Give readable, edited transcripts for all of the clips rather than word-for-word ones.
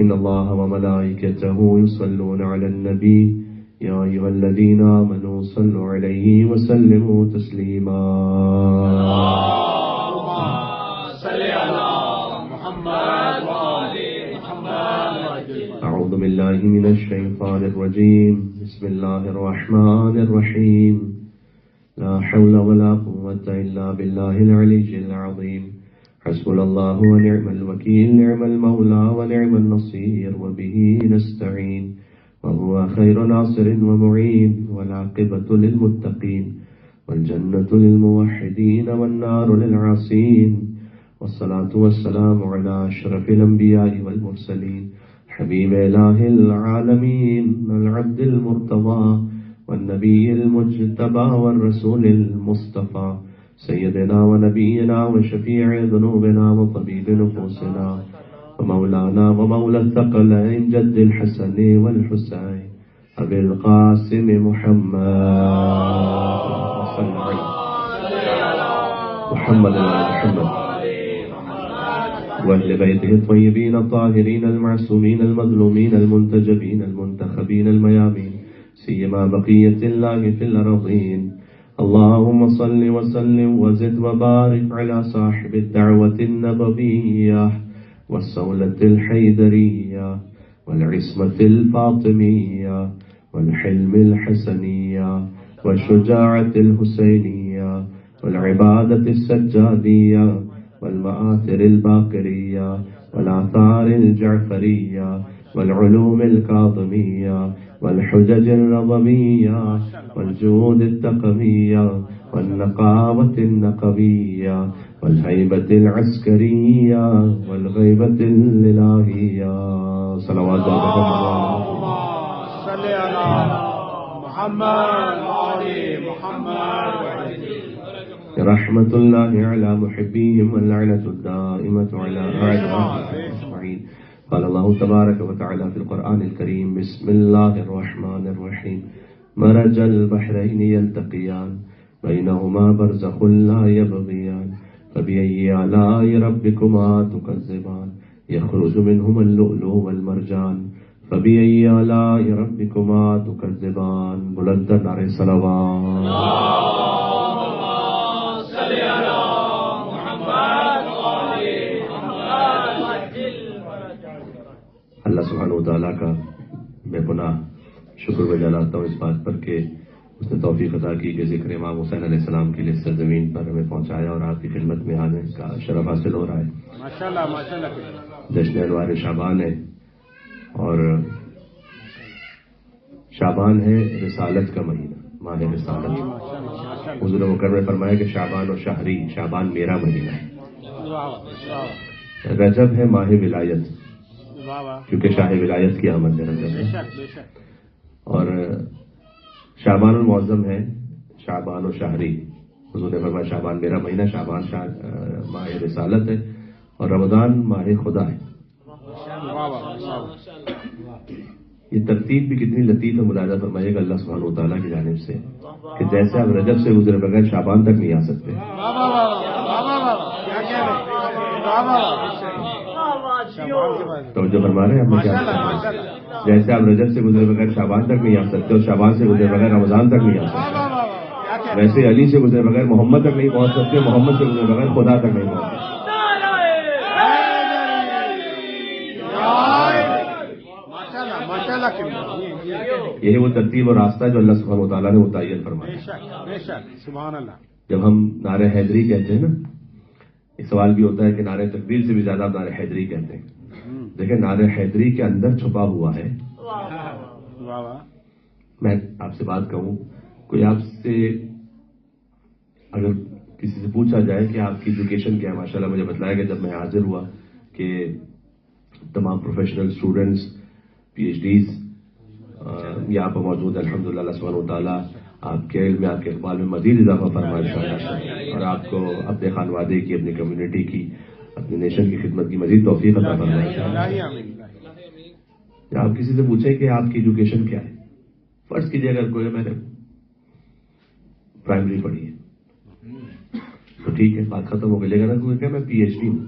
إن الله وملائكته يصلون على النبي يا أيها الذين آمنوا صلوا عليه وسلموا تسليما اللهم صل على محمد وآل محمد. أعوذ بالله من الشيطان الرجيم. بسم الله الرحمن الرحيم. لا حول ولا قوة إلا بالله العلي العظيم. حسبنا الله ونعم الوكيل. نعم المولى ونعم النصير وبه نستعين وهو خير ناصر ومعين والعاقبة للمتقين والجنة للموحدين والنار للعاصين والصلاة والسلام على أشرف الأنبياء والمرسلين حبيب إله العالمين العبد المرتضى والنبي المجتبى والرسول المصطفى سيدنا ونبينا وشفيع ذنوبنا وطبيب نفوسنا ومولانا ومولى الثقلين جد الحسن والحسين أبي القاسم محمد صلى الله عليه محمد محمد وأهل بيته الطيبين الطاهرين المعصومين المظلومين المنتجبين المنتخبين الميامين سيما بقية الله في الأرضين. اللهم صل وسلم وزد وبارك على صاحب الدعوة النبوية والصولة الحيدرية والعصمة الفاطمية والحلم الحسنية والشجاعة الحسينية والعبادة السجادية والمآثر الباقرية والآثار الجعفرية والعلوم الكاظمية والحجج الرضمية والجود التقوية والنقاوة النقوية والهيبة العسكرية والغيبة الإلهية. صلوات الله صل على محمد وآل محمد. رحمة الله على محبيهم واللعنة الدائمة على أعدائهم أجمعين. قال الله تبارك وتعالى في القرآن الكريم بسم الله الرحمن الرحيم. مرج البحرين يلتقيان بينهما برزخ لا يبغيان فبأي آلاء ربكما تكذبان يخرج منهما اللؤلؤ والمرجان فبأي آلاء ربكما تكذبان. بلند نعرہ صلوات. اللہ سبحانہ وتعالیٰ کا میں پناہ شکر بجا لاتا ہوں اس بات پر کہ اس نے توفیق عطا کی کہ ذکر امام حسین علیہ السلام کے لیے سرزمین پر ہمیں پہنچایا اور آپ کی خدمت میں آنے کا شرف حاصل ہو رہا ہے. ماشاءاللہ ماشاءاللہ. جشن انوار شعبان ہے اور شعبان ہے رسالت کا مہینہ، ماہ رسالت. حضور مکرم نے فرمایا کہ شعبان و شہری، شعبان میرا مہینہ ہے. رجب ہے ماہ ولایت کیونکہ شاہ ولایت کی آمد ہے رجب ہے. اور شعبان المعظم ہے شعبان و شہری. حضور نے فرمایا شعبان میرا مہینہ، شعبان ماہ رسالت ہے اور رمضان ماہ خدا ہے. یہ ترتیب بھی کتنی لطیف ہے، ملاحظہ فرمائیے گا اللہ سبحانہ وتعالیٰ کی جانب سے کہ جیسے آپ رجب سے گزرے بغیر شعبان تک نہیں آ سکتے. توجہ فرما رہے ہیں آپ کیا؟ جیسے آپ رجب سے گزرے بغیر شعبان تک نہیں آ سکتے اور شعبان سے گزرے بغیر رمضان تک نہیں آ سکتے، ویسے علی سے گزرے بغیر محمد تک نہیں پہنچ سکتے، محمد سے گزرے بغیر خدا تک نہیں پہنچ سکتے. یہی وہ ترتیب اور راستہ جو اللہ سبحانہ وتعالیٰ نے متعین فرمایا. سبحان اللہ. جب ہم نعرہ حیدری کہتے ہیں نا، یہ سوال بھی ہوتا ہے کہ نعرہ تکبیر سے بھی زیادہ آپ نعرہ حیدری کہتے ہیں. دیکھیں نعرہ حیدری کے اندر چھپا ہوا ہے. میں آپ سے بات کہوں، کوئی آپ سے اگر کسی سے پوچھا جائے کہ آپ کی ایجوکیشن کیا ہے، ماشاءاللہ مجھے بتلایا کہ جب میں حاضر ہوا کہ تمام professional students P H Ds یہاں پر موجود ہیں. الحمدللہ اللہ سبحانہ وتعالیٰ آپ کے علم میں، آپ کے اقبال میں مزید اضافہ فرمائے اور آپ کو اپنے خانوادے کی، اپنی کمیونٹی کی، اپنے نیشن کی خدمت کی مزید توفیق عطا فرمائے. آپ کسی سے پوچھیں کہ آپ کی ایجوکیشن کیا ہے، فرض کیجیے اگر کوئی میں نے پرائمری پڑھی ہے تو ٹھیک ہے، بات ختم ہو گئی. لیکن اگر کوئی کہ میں پی ایچ ڈی ہوں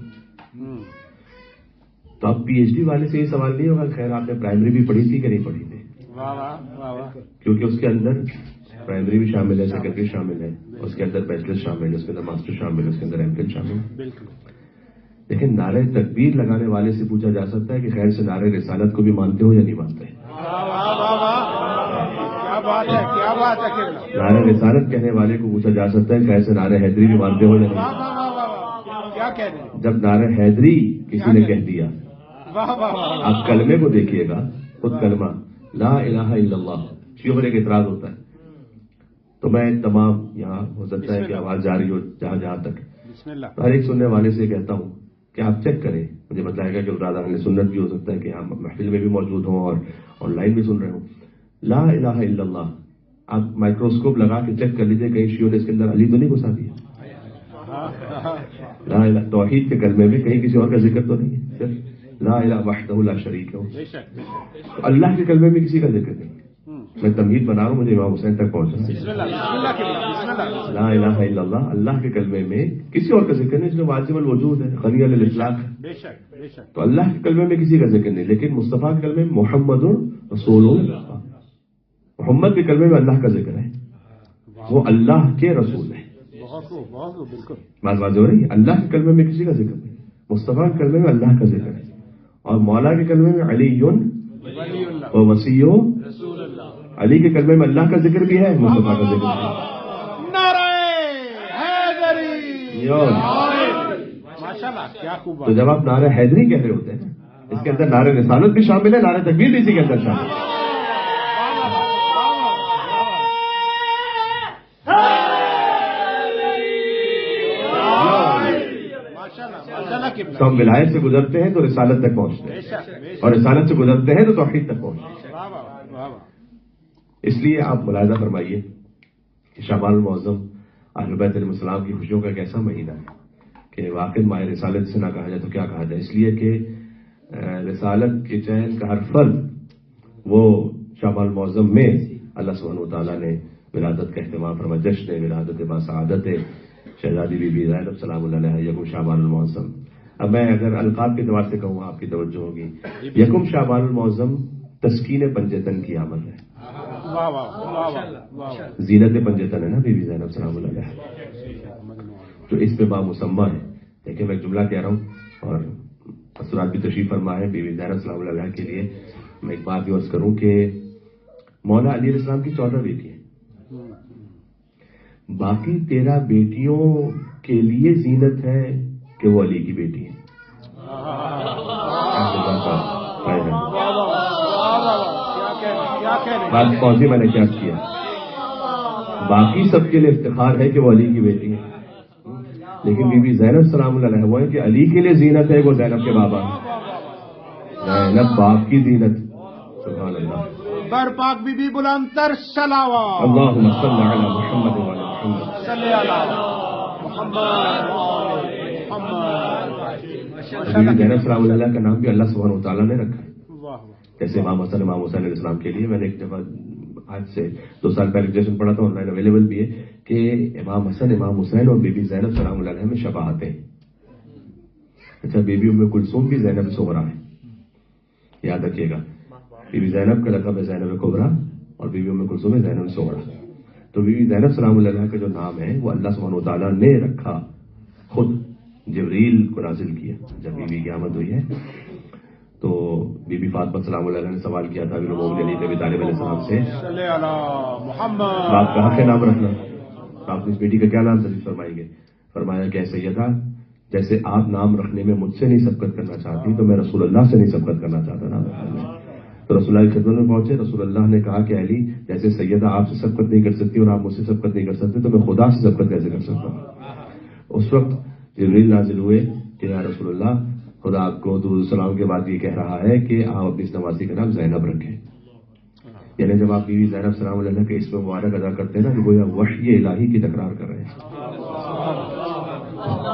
تو اب پی ایچ ڈی والے سے یہ سوال نہیں ہوگا خیر آپ نے پرائمری بھی پڑھی تھی کہ نہیں پڑھی تھی، کیونکہ اس کے اندر پرائمری بھی شامل ہے، سیکنڈری شامل ہے، اس کے اندر بیچلر شامل ہے، اس کے اندر ماسٹر شامل ہے، اس کے اندر ایم فل شامل ہے. لیکن نعرہ تکبیر لگانے والے سے پوچھا جا سکتا ہے کہ خیر سے نعرہ رسالت کو بھی مانتے ہو یا نہیں مانتے ہیں. نعرہ رسالت کہنے والے کو پوچھا جا سکتا ہے خیر سے نعرہ حیدری بھی مانتے ہو یا نہیں. جب نعرہ حیدری کسی نے کہہ دیا، آپ کلمے کو دیکھیے گا، خود کلمہ لا الہ الا اللہ، شیعوں پر ایک اعتراض ہوتا ہے. تو میں تمام یہاں ہو سکتا ہے کہ آواز جاری ہو جہاں تک، ہر ایک سننے والے سے کہتا ہوں کہ آپ چیک کریں. مجھے بتایا گیا کہ برادر اہل سنت بھی ہو سکتا ہے کہ ہم محفل میں بھی موجود ہوں اور آن لائن بھی سن رہے ہوں. لا الہ الا اللہ آپ مائکروسکوپ لگا کے چیک کر لیجیے کہیں شیعوں نے اس کے اندر علی تو نہیں گھسا دیا. لا الہ توحید کے کلمے میں کہیں کسی اور کا ذکر تو نہیں ہے، صرف لا الہ وحدہ لا شریک ہو. اللہ کے کلمے میں کسی کا ذکر نہیں. میں تمہید بنا رہا ہوں، مجھے امام حسین تک پہنچنا. لا الہ الا اللہ اللہ کے کلمے میں کسی اور کا ذکر نہیں، اس میں واجب الوجود ہے، غنی عن الاطلاق ہے. تو اللہ کے کلمے میں کسی کا ذکر نہیں، لیکن مصطفیٰ کے کلمے میں محمد رسول اللہ، محمد کے کلمے میں اللہ کا ذکر ہے، وہ اللہ کے رسول ہے. بات واضح ہو رہی ہے. اللہ کے کلمے میں کسی کا ذکر نہیں، مصطفیٰ کے کلمے میں اللہ کا ذکر ہے، اور مولا کے کلمے میں علی و وسیع، علی کے کلمے میں اللہ کا ذکر بھی ہے، مصطفیٰ کا ذکر بھی ہے. تو جب آپ نعرہ حیدری کہہ رہے ہوتے ہیں، اس کے اندر نعرہ رسالت بھی شامل ہے، نعرہ تکبیر بھی اسی کے اندر شامل ہے. تو ہم ولایت سے گزرتے ہیں تو رسالت تک پہنچتے ہیں، اور رسالت سے گزرتے ہیں تو توحید تک پہنچتے ہیں. اس لیے آپ ملاحظہ فرمائیے کہ شعبان المعظم اہل بیت علیہ السلام کی خوشیوں کا کیسا مہینہ ہے کہ واقع ماہ رسالت سے نہ کہا جائے تو کیا کہا جائے. اس لیے کہ رسالت کے چین کا ہر فرد وہ شعبان المعظم میں اللہ سبحانہ وتعالیٰ نے ولادت کا اہتمام فرمایا. جشن ولادت باسعادت شہزادی بی بی زینب سلام اللہ علیہ یکم شعبان المعظم. اب میں اگر القاب کے اعتبار سے کہوں آپ کی توجہ ہوگی، یکم شعبان المعظم تسکین پنجتن کی آمد ہے. زینت پنجتن ہے نا بی بی زینب سلام اللہ علیہ، تو اس پہ بامسمہ ہے. دیکھیں میں ایک جملہ کہہ رہا ہوں اور اثرات بھی تشریف فرما ہے بی بی زینب سلام اللہ علیہ کے لیے. میں ایک بات عرض کروں کہ مولا علی علیہ السلام کی 14 بیٹی ہیں، باقی 13 بیٹیوں کے لیے زینت ہے کہ وہ علی کی بیٹی ہے. بات کون سی میں نے کیا کیا؟ باقی سب کے لیے افتخار ہے کہ وہ علی کی بیٹی ہے، لیکن بی بی زینب سلام اللہ علیہ وہ ہے کہ علی کے لیے زینت ہے، وہ زینب کے بابا زینب باپ کی زینت. سبحان اللہ. بر پاک بی بی بلند تر صلوات. اللہم صل علی محمد و علی محمد. صلی علی محمد. بی بی زینب سلام اللہ کا نام بھی اللہ سبحانہ وتعالیٰ نے رکھا ہے. جیسے امام حسن علیہ السلام کے لیے میں نے ایک دفعہ آج سے 2 سال پہلے رجسٹریشن پڑھا تھا، آن لائن اویلیبل بھی ہے، کہ امام حسن امام حسین اور بی بی زینب سلام اللہ علیہ میں شباہت ہیں. اچھا بی بی ام کلثوم بھی زینب صغرا ہے، یاد رکھیے گا. بی بی زینب کا لقب ہے زینب کبریٰ اور بی بی ام کلثوم ہے زینب صغرا. تو بی بی زینب سلام اللہ علیہ کا جو نام ہے وہ اللہ سبحانہ وتعالیٰ نے رکھا، خود جبریل کو نازل کیا جب بی بی کی آمد ہوئی ہے. تو بی بی فاطمہ سلام اللہ علیہ نے سوال کیا تھا علی نبی طالب علیہ السلام سے، آپ کا حق ہے نام رکھنا، آپ اس بیٹی کا کیا نام تجویز فرمائیں گے؟ فرمایا کہ سیدہ جیسے آپ نام رکھنے میں مجھ سے نہیں سبقت کرنا چاہتی تو میں رسول اللہ سے نہیں سبقت کرنا چاہتا نام رکھنے میں. تو رسول اللہ کی خدمت میں پہنچے، رسول اللہ نے کہا کہ علی جیسے سیدہ آپ سے سبقت نہیں کر سکتی اور آپ مجھ سے سبقت نہیں کر سکتے تو میں خدا سے سبقت کیسے کر سکتا ہوں. اس وقت جبریل نازل ہوئے کہ یا رسول اللہ خدا آپ کو درود السلام کے بعد یہ کہہ رہا ہے کہ آپ اپنی اس نوازی کا نام زینب رکھیں. یعنی جب آپ بی بی زینب سلام اللہ کے اسم مبارک ادا کرتے ہیں نا کہ گویا وحی الہی کی تکرار کر رہے ہیں.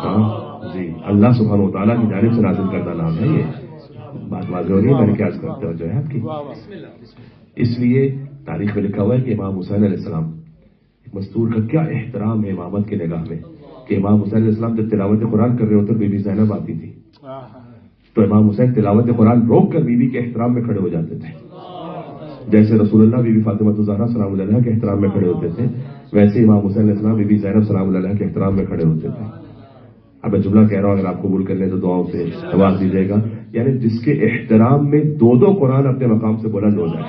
ہاں جی، اللہ سبحانہ وتعالیٰ کی جانب سے نازل کردہ نام ہے یہ. بات واضح ہو رہی ہے، میں نے کیا عرض کرتے ہو جو ہے آپ کی. اس لیے تاریخ میں لکھا ہوا ہے کہ امام حسین علیہ السلام مستور کا کیا احترام ہے امامت کی نگاہ میں کہ امام حسین علیہ السلام جب تلاوت قرآن کر رہے ہوتے بی بی زینب آتی تھی تو امام حسین تلاوت قرآن روک کر بیوی کے احترام میں کھڑے ہو جاتے تھے. جیسے رسول اللہ بیوی فاطمہ الزہرا سلام اللہ علیہ کے احترام میں کھڑے ہوتے تھے، ویسے امام حسین علیہ السلام بیوی زینب سلام اللہ علیہ کے احترام میں کھڑے ہوتے تھے. اب میں جملہ کہہ رہا ہوں، اگر آپ قبول کر لیں تو دعاؤں سے آواز دیجیے گا. یعنی جس کے احترام میں دو قرآن اپنے مقام سے بلند ہو جائے.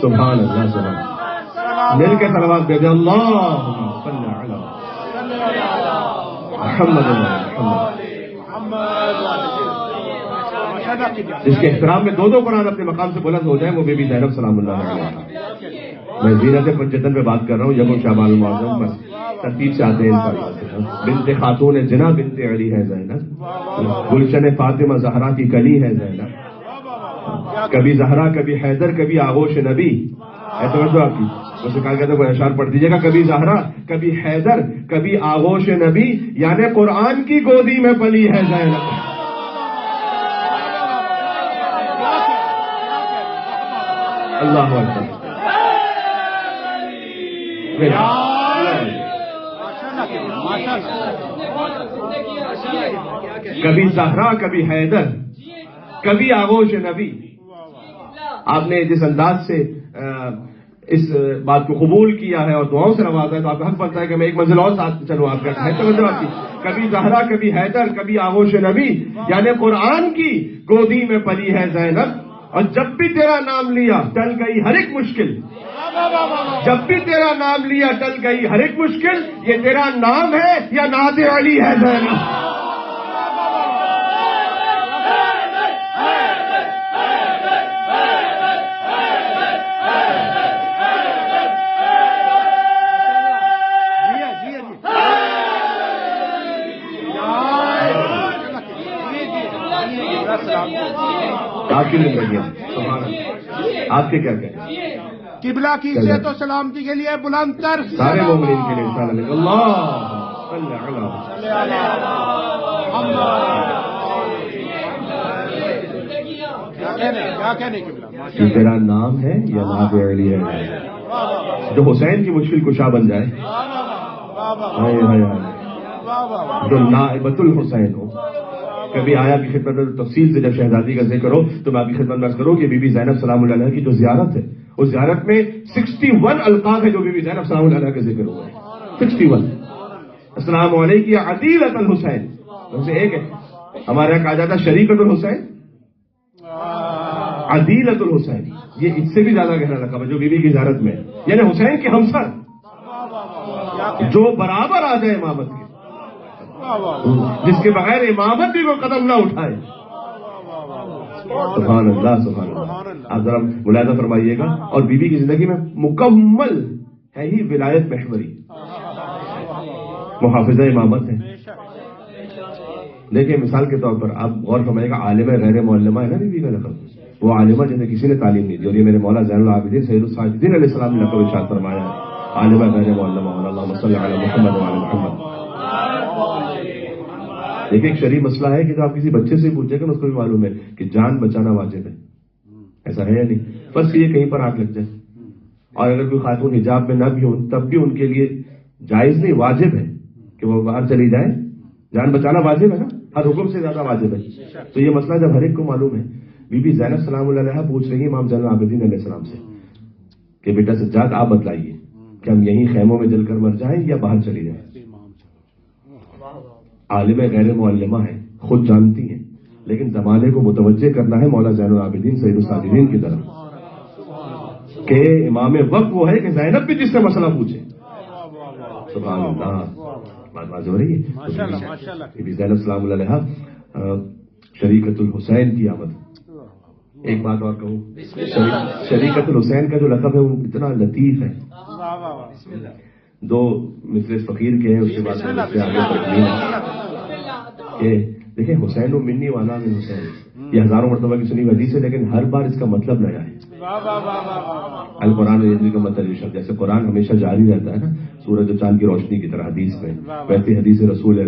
سبحان اللہ، سبحان مل کے صلوات بھیجے. اللہم صلی علی محمد جس کے احترام میں دو قرآن اپنے مقام سے بلند ہو جائے وہ بی بی زینب سلام اللہ علیہ. میں زینت پنجتن پہ بات کر رہا ہوں، یکم شعبان المعظم پر ترتیب سے آتے ہیں. بنت خاتون جنا بنت علی ہے زینب، گلشن فاطمہ زہرا کی کلی ہے زینب. کبھی زہرا، کبھی حیدر، کبھی آغوش نبی. توجہ آپ کی، اسے کہا کہتے کوئی اشعار پڑھ دیجیے گا. کبھی زہرا، کبھی حیدر، کبھی آغوش نبی، یعنی قرآن کی گودی میں پلی ہے زینب. اللہ اکبر. کبھی زہرا، کبھی حیدر، کبھی آغوش نبی. آپ نے جس انداز سے اس بات کو قبول کیا ہے اور دعاؤں سے نوازا ہے تو آپ کو حق پڑتا ہے کہ میں ایک منزل اور ساتھ چلوں آپ کا. کبھی زہرا، کبھی حیدر، کبھی آغوش نبی، یعنی قرآن کی گودی میں پلی ہے زینب. اور جب بھی تیرا نام لیا ٹل گئی ہر ایک مشکل. جب بھی تیرا نام لیا ٹل گئی ہر ایک مشکل. یہ تیرا نام ہے یا نعت علی ہے زینب؟ آپ کی زندگی آپ کے کیا کہیں؟ قبلہ کی عزت و سلامتی کے لیے بلند تر سارے مومنین کے لیے انشاءاللہ. اللہ صلی علی کیا کہنے قبلہ کہ تیرا نام ہے یا نعت علی ہے. جو حسین کی مشکل کشا بن جائے، جو نائبۃ الحسین ہو. کبھی آیا کی خدمت میں تفصیل سے جب شہزادی کا ذکر ہو تو میں آپ کی خدمت میں عرض کروں کہ بی بی زینب سلام اللہ علیہ کی جو زیارت ہے، اس زیارت میں 61 القاب ہے جو بی بی زینب سلام اللہ علیہ کا ذکر ہوا ہے. 61. السلام علیکم یا عدیلۃ الحسین، ان سے ایک ہے. ہمارے یہاں کہا جاتا ہے شریکۃ الحسین، عدیلۃ الحسین. یہ اس سے بھی زیادہ گہرا لقب ہے جو بی بی کی زیارت میں، یعنی حسین کے ہمسر جو برابر آ جائے امامت کے، جس کے بغیر امامت بھی کوئی قدم نہ اٹھائے. سبحان اللہ، سبحان اللہ. آپ ذرا ملاحظہ فرمائیے گا. اور بی بی کی زندگی میں مکمل ہے ہی ولایت محوری، محافظہ امامت ہے. دیکھیں مثال کے طور پر آپ غور فرمائیے گا، عالمہ غیر معلمہ ہے نا بی بی کا لقب. وہ عالمہ جنہیں کسی نے تعلیم نہیں دی، اور یہ میرے مولا زین العابدین سید الساجدین علیہ السلام نے لقب ارشاد فرمایا ہے عالمہ غیر معلمہ. اللہم صلی علی محمد وعلی محمد. دیکھیں ایک شرعی مسئلہ ہے کہ جو آپ کسی بچے سے پوچھیں گے اس کو بھی معلوم ہے کہ جان بچانا واجب ہے. ایسا ہے یا نہیں؟ بس یہ کہیں پر آگ لگ جائے، اور اگر کوئی خاتون حجاب میں نہ بھی ہو تب بھی ان کے لیے جائز نہیں، واجب ہے کہ وہ باہر چلی جائے. جان بچانا واجب ہے نا، ہر حکم سے زیادہ واجب ہے. تو یہ مسئلہ جب ہر ایک کو معلوم ہے. بی بی زینب سلام اللہ علیہ پوچھ رہی ہے امام زین العابدین علیہ السلام سے کہ بیٹا سجاد آپ بتلائیے کہ ہم یہیں خیموں میں جل کر مر جائیں یا باہر چلی جائیں. عالم غیر معلمہ ہے، خود جانتی ہیں، لیکن زمانے کو متوجہ کرنا ہے مولا زین العابدین سید الساجدین کی طرف کہ امام وقت وہ ہے کہ زینب بھی جس سے مسئلہ پوچھے. سبحان اللہ. بات واضح ہو رہی ہے. زینب سلام اللہ علیہ شریکۃ الحسین کی آمد. ایک بات اور کہوں، شریکۃ الحسین کا جو لقب ہے وہ اتنا لطیف ہے. دو مثل فقیر کے ہیں، اس کے بعد کہ دیکھیں حسین و منی والا میں حسین، یہ ہزاروں مرتبہ کی سنی حدیث ہے، لیکن ہر بار اس کا مطلب نیا ہے. القرآن یجری کا مطلب یہ شبد، جیسے قرآن ہمیشہ جاری رہتا ہے نا سورج و چاند کی روشنی کی طرح حدیث میں، ویسے حدیث رسول ہے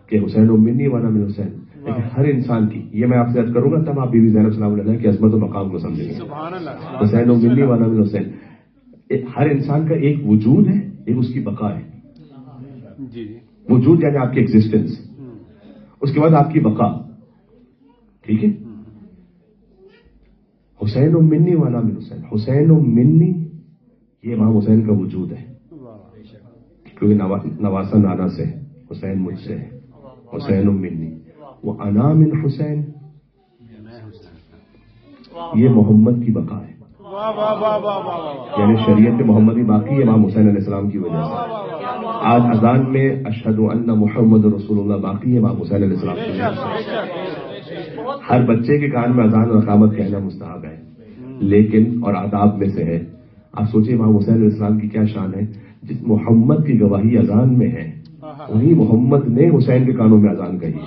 کہ حسین و منی والا میں حسین. لیکن ہر انسان کی، یہ میں آپ سے عرض کروں گا تب آپ بی بی زینب سلام اللہ کی عظمت و مقام کو سمجھیں گے. حسین و منی والا میں حسین، ہر انسان کا ایک وجود ہے، ایک اس کی بقا ہے. جی جی وجود یعنی آپ کی ایگزسٹنس، اس کے بعد آپ کی بقا. ٹھیک ہے. حسین منی وانا من حسین، حسین منی یہ امام حسین کا وجود ہے، کیونکہ نواسا نانا سے ہے، حسین مجھ سے ہے. حسین منی وہ انا من حسین، یہ محمد کی بقا ہے. واہ واہ واہ واہ واہ. یعنی شریعت محمدی باقی ہے امام حسین علیہ السلام کی وجہ سے. آج اذان میں اشہد ان محمد رسول اللہ باقی ہے امام حسین علیہ السلام کی وجہ سے. ہر بچے کے کان میں اذان اور اقامت کہنا مستحب ہے، لیکن اور آداب میں سے ہے. آپ سوچیں امام حسین علیہ السلام کی کیا شان ہے. جس محمد کی گواہی اذان میں ہے وہی محمد نے حسین کے کانوں میں اذان کہی ہے،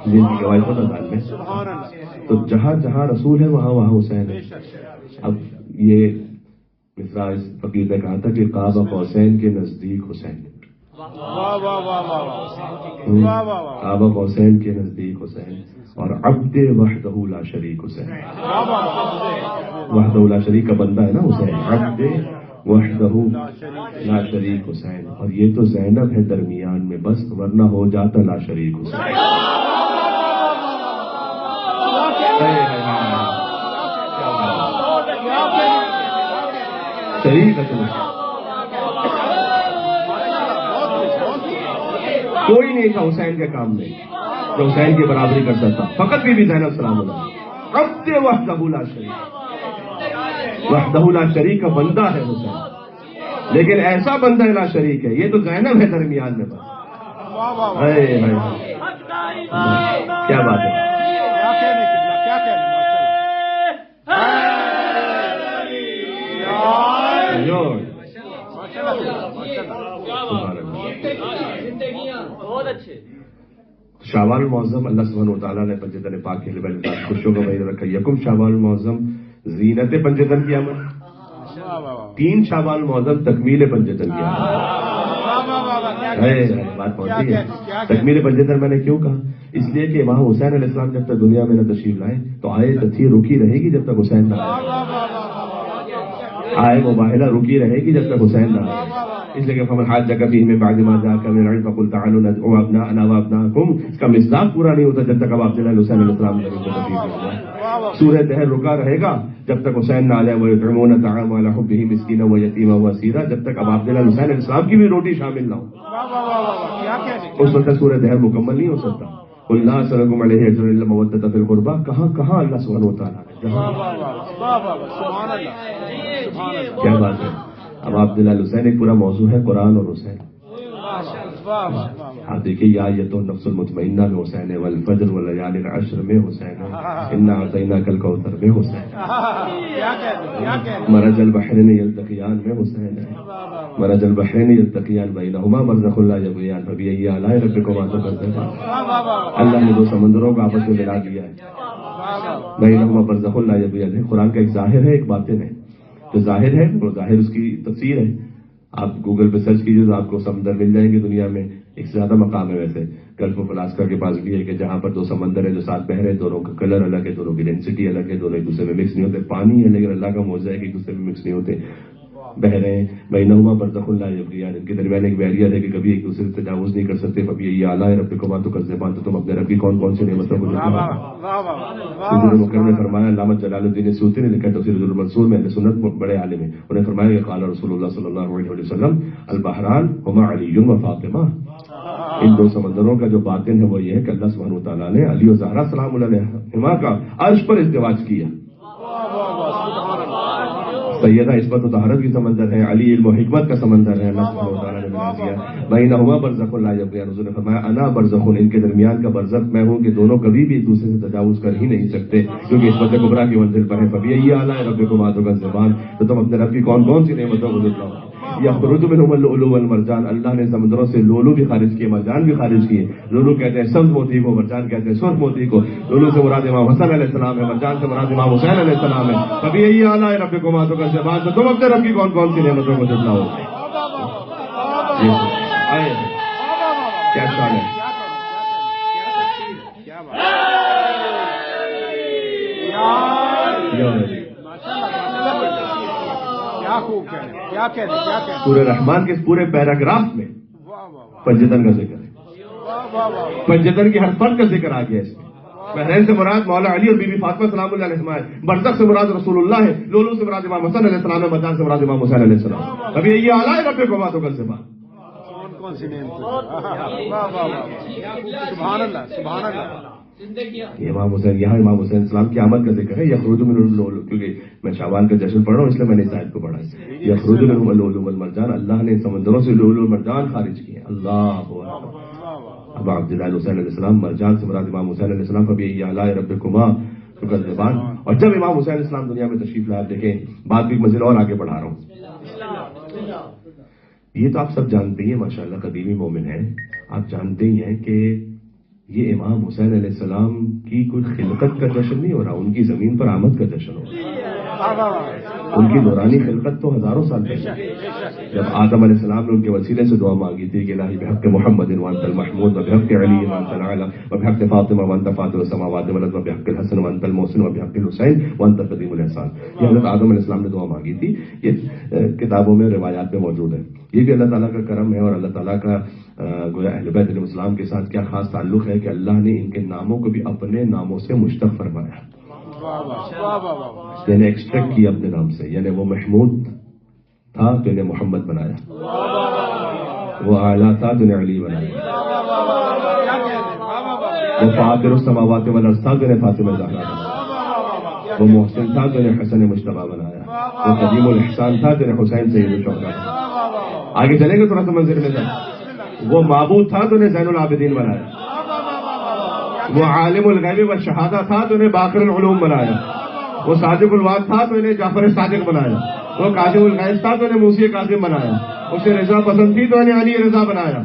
جن کی گواہی خود اذان میں. تو جہاں جہاں رسول ہے وہاں وہاں حسین ہے. اب یہ مصرع اس فقیر نے کہا تھا کہ قاب قوسین کے نزدیک حسین، قاب قوسین کے نزدیک حسین، اور عبد وحدہ لا شریک حسین. وحدہ لا شریک کا بندہ ہے نا حسین، عبد وحدہ لا شریک حسین. اور یہ تو زینب ہے درمیان میں بس، ورنہ ہو جاتا لا شریک حسین. شریک کوئی نہیں تھا حسین کے کام میں جو حسین کی برابری کر سکتا، فقط بھی زینب سلام اللہ. عبد وحدہ لا شریک، وحدہ لا شریک کا بندہ ہے حسین، لیکن ایسا بندہ لا شریک ہے. یہ تو زینب ہے درمیان میں بس. کیا بات ہے. شعبان المعظم اللہ سبحانہ وتعالیٰ نے پنجتن پاک کے لیے خوشیوں کا مہینہ رکھا. یکم شعبان المعظم زینت پنجتن کی عمل، 3 شعبان المعظم تکمیل پنجتن کی عمل. بات پہنچی ہے. تکمیل پنجتن میں نے کیوں کہا؟ اس لیے کہ امام حسین علیہ السلام جب تک دنیا میں نہ تشریف لائے تو آئے تتھی رکی رہے گی جب تک حسین نہ آئے مباہلہ رکی رہے گی جب تک حسین نہ آئے. اس لیے کہ فمن حاجک فیہ من بعد ما جاءک من العلم فقل تعالوا ندعو ابناءنا وابناءکم. اس کا مصداق پورا نہیں ہوتا جب تک اب عبداللہ حسین علیہ السلام نے سورہ دہر رکا رہے گا جب تک حسین نہ آئے. وَيُطْعِمُونَ الطَّعَامَ عَلَىٰ حُبِّهِ مِسْكِينًا وَيَتِيمًا وَأَسِيرًا، جب تک اب عبداللہ حسین علیہ السلام کی بھی روٹی شامل نہ ہو اس وقت تک سورہ دہر مکمل نہیں ہو سکتا. قُلْ لَا أَسْأَلُكُمْ عَلَيْهِ أَجْرًا إِلَّا الْمَوَدَّةَ فِي الْقُرْبَىٰ. کہاں اللہ سبحانہ وتعالیٰ نے کیا بات ہے. اب عبداللہ حسین ایک پورا موضوع ہے قرآن اور حسین. آپ دیکھیے یا یہ تو نفس المطمئنہ میں حسین ہے، والفجر واللیال العشر میں حسین ہے، انا اعطیناک الکوثر میں حسین ہے، مرج البحرین یلتقیان میں حسین ہے، مرج البحرین یلتقیان بینہما برزخ لا یبغیان فبأی آلاء ربکما تکذبان. اللہ نے 2 سمندروں کو آپس میں ملا دیا ہے، بینہما برزخ لا یبغیان. قرآن کا ایک ظاہر ہے ایک باطن ہے. جو ظاہر ہے وہ ظاہر اس کی تفسیر ہے. آپ گوگل پہ سرچ کیجیے تو آپ کو سمندر مل جائیں گے. دنیا میں ایک سے زیادہ مقام ہے ویسے. گلف آف الاسکا کے پاس بھی ہے کہ جہاں پر 2 سمندر ہیں جو ساتھ بہ رہے ہیں، دونوں کا کلر الگ ہے، دونوں کی ڈینسٹی الگ ہے، دونوں ایک دوسرے میں مکس نہیں ہوتے. پانی ہے لیکن اللہ کا معجزہ ہے کہ ایک دوسرے میں مکس نہیں ہوتے، بہ رہے ہیں. بینہما برزخ لا یبغیان، ان کے درمیان ایک بیریئر ہے کہ کبھی ایک دوسرے سے تجاوز نہیں کر سکتے. فبأی آلاء ربکما تکذبان، تو تم اپنے رب کی کون سی نعمتوں کو نے فرمایا. علامہ جلال الدین سیوطی نے لکھا تفسیر ذو المنصور میں، اہل سنت بڑے عالم ہیں، انہوں نے فرمایا کہ قال رسول اللہ صلی اللہ علیہ وسلم البحران ہما علی و فاطمہ. ان 2 سمندروں کا جو باطن ہے وہ یہ ہے کہ اللہ سبحانہ وتعالیٰ نے علی و زہرا سلام علیہما کا عرش پر ازدواج کیا. سیدہ عصمت و طہارت کی سمندر ہے، علی علم و حکمت کا سمندر ہے، اللہ سبحانہ وتعالیٰ نے بنا دیا. بینہما برزخ لا یبغیان، حضور نے فرمایا انا برزخ، ان کے درمیان کا برزخ میں ہوں کہ دونوں کبھی بھی ایک دوسرے سے تجاوز کر ہی نہیں سکتے کیونکہ عصمت کبریٰ کی منزل پر ہے. فبأی آلاء ربکما تکذبان، تو تم اپنے رب کی کون سی نعمتوں کو جھٹلاؤ. یخرج منہما اللؤلؤ والمرجان، اللہ نے سمندروں سے لولو بھی خارج کیے، مرجان بھی خارج کیے. لولو کہتے ہیں سبز موتی کو، مرجان کہتے ہیں سرخ موتی کو. لولو سے مراد امام حسن علیہ السلام ہے، مرجان سے مراد امام حسین علیہ السلام ہے. فبأی آلاء ربکما تکذبان، تو تم اپنے رب کی کون سی نعمتوں کو جھٹلاؤ. کیا شان ہے. کیا خوب کہہ رہے ہیں. کیا کہتے کیا کہتے سورہ رحمان کے اس پورے پیراگراف میں واہ واہ واہ پنجتن کا ذکر ہے. واہ واہ واہ پنجتن کی ہر فرد کا ذکر آ گیا اس میں. بحرین سے مراد مولا علی اور بی بی فاطمہ سلام اللہ علیہ ہے. برزخ سے مراد رسول اللہ ہے. لولو سے مراد امام حسن علیہ السلام ہے. مدان سے مراد امام حسین علیہ السلام. ابھی یہ اعلیٰ رب کو باتوں کل سے بات. کون کون سی نعمت واہ واہ واہ سبحان اللہ سبحان اللہ. امام حسین یہاں امام حسین السلام کی آمد کا ذکر ہے. یخرج من اللؤلؤ، کیونکہ میں شعبان کا جشن پڑھ رہا ہوں اس لیے میں نے اس آیت کو پڑھا ہے. یخرج منهم اللؤلؤ والمرجان، اللہ نے سمندروں سے لؤلؤ اور مرجان خارج کیے. اللہ اکبر. اب عبداللہ حسین علیہ السلام، مرجان سے مراد امام حسین علیہ السلام. فبأي آلاء ربكما تكذبان. اور جب امام حسین علیہ السلام دنیا میں تشریف لائے، دیکھیں بات بھی مزید اور آگے بڑھا رہا ہوں. یہ تو آپ سب جانتے ہی ہیں ماشاءاللہ، قدیمی مومن ہیں. آپ جانتے ہی ہیں کہ یہ امام حسین علیہ السلام کی کوئی خلقت کا جشن نہیں ہو رہا، ان کی زمین پر آمد کا جشن ہو رہا ہے. ان کی نورانی خلقت تو ہزاروں سال پہلے، جب آدم علیہ السلام نے ان کے وسیلے سے دعا مانگی تھی کہ الہی بحق محمد وانت المحمود وبحق علی وانت الاعلی وبحق فاطمہ وانت فاطر السماوات والارض وبحق الحسن وانت المحسن وبحق الحسین وانت قدیم الاحسان. یہ حضرت آدم علیہ السلام نے دعا مانگی تھی. یہ کتابوں میں روایات میں موجود ہے. یہ بھی اللہ تعالیٰ کا کرم ہے اور اللہ تعالیٰ کا گویا اہل بیت علیہ السلام کے ساتھ کیا خاص تعلق ہے کہ اللہ نے ان کے ناموں کو بھی اپنے ناموں سے مشتق فرمایا، یعنی ایکسٹریکٹ کیا اپنے نام سے. یعنی وہ محمود تھا تو انہیں محمد بنایا، وہ اعلیٰ تھا تو انہیں علی بنایا، وہ فاطر السماوات والارض تھا تو انہیں فاطمہ زہرا بنایا، وہ محسن تھا تو انہیں حسن مجتبیٰ بنایا، وہ قدیم الاحسان تھا تو انہیں حسین سید الشہداء بنایا. آگے چلیں گے تھوڑا سا منظر میں تھا. وہ معبود تھا تو انہیں زین العابدین بنایا، وہ عالم الغیب والشہادہ تھا تو انہیں باقر العلوم بنایا، وہ صادق الوعد تھا تو انہیں جعفر صادق بنایا، وہ کاظم الغیظ تھا تو انہیں موسی کاظم بنایا، اسے رضا پسند تھی تو انہیں علی رضا بنایا،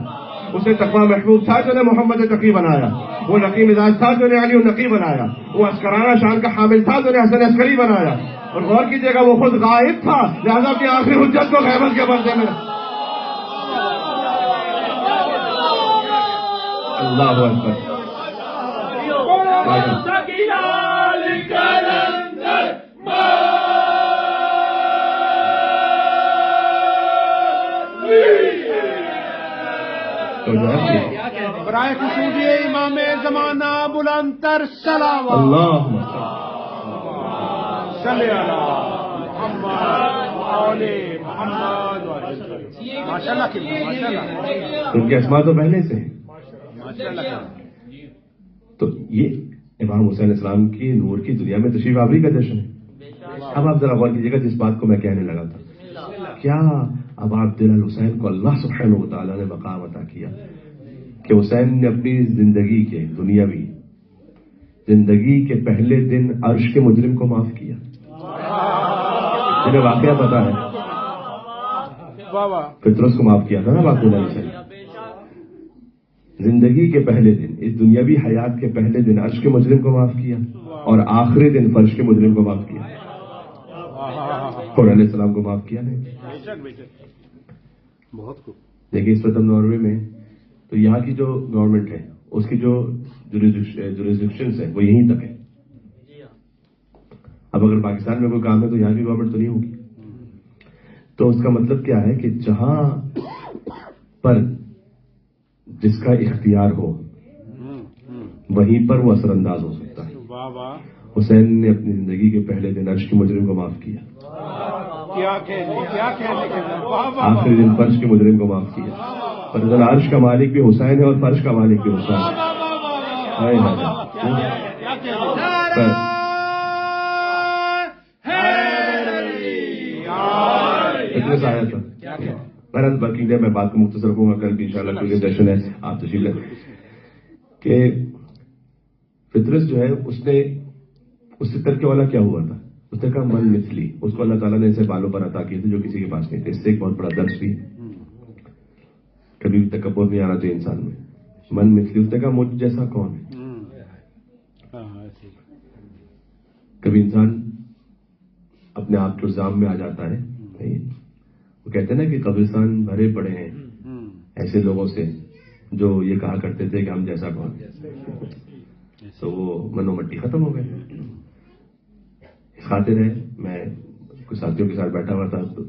اسے تقوی محبوب تھا تو انہیں محمد تقی بنایا، وہ نقی مزاج تھا تو انہیں علی النقی بنایا، وہ عسکرانہ شان کا حامل تھا تو انہیں حسن عسکری بنایا. اور غور کیجیے گا وہ خود غائب تھا، لہذا اپنی آخری حجت کو غیبت کے پردے میں. اللہ اکبر. برائے خصوصی امام زمانہ بلندتر سلام اللہ صلی علی محمد علی محمد. ماشاء اللہ ماشاء اللہ ان کے اسماء تو پہلے سے ہیں. ماشاء اللہ. تو یہ امام حسین السلام کی نور کی دنیا میں تشریف آوری کا جشن ہے. اب آپ ذرا غور کیجیے گا جس بات کو میں کہنے لگا تھا، کیا اب عبداللہ الحسین کو اللہ سبحانہ و تعالیٰ نے مقام عطا کیا کہ حسین نے اپنی زندگی کے دنیاوی زندگی کے پہلے دن عرش کے مجرم کو معاف کیا. جنہیں واقعہ پتا ہے، پطرس کو معاف کیا تھا نا باقی حسین. زندگی کے پہلے دن، اس دنیاوی حیات کے پہلے دن عرش کے مجرم کو معاف کیا اور آخری دن فرش کے مجرم کو معاف کیا اور علیہ السلام کو معاف کیا نہیں. بہت خوب. دیکھیے اس وقت ناروے میں تو یہاں کی جو گورنمنٹ ہے اس کی جو جوریسڈکشنز ہیں وہ یہیں تک ہے. اب اگر پاکستان میں کوئی کام ہے تو یہاں کی گورنمنٹ تو نہیں ہوگی. تو اس کا مطلب کیا ہے کہ جہاں پر جس کا اختیار ہو وہیں پر وہ اثر انداز ہو سکتا ہے. حسین نے اپنی زندگی کے پہلے دن عرش کے مجرم کو معاف کیا، آخری دن فرش کے مجرم کو معاف کیا. پر عرش کا مالک بھی حسین ہے اور فرش کا مالک بھی حسین ہے. اتنے سے آیا تھا. بہرحال ورکنگ ڈے میں بات کو مختصر رکھوں گا، کل بھی انشاءاللہ کیونکہ جشن ہے آپ تشریف لیں. کہ فطرس جو ہے اس سے ترک والا کیا ہوا تھا، اس نے کہا من مثلی. اس کو اللہ تعالیٰ نے ایسے بالوں پر عطا کیے تھے جو کسی کے پاس نہیں تھے. اس سے ایک بہت بڑا درس بھی ہے. کبھی بھی تکبر نہیں آنا چاہیے انسان میں. من مثلی، اس نے کہا مجھ جیسا کون ہے. کبھی انسان اپنے آپ کے الزام میں آ جاتا ہے. وہ کہتے ہیں نا کہ قبرستان بھرے پڑے ہیں ایسے لوگوں سے جو یہ کہا کرتے تھے کہ ہم جیسا کون ہے. تو وہ من و مٹی ختم ہو گئے. اس خاطر ہے میں کچھ ساتھیوں کے ساتھ بیٹھا ہوا تھا تو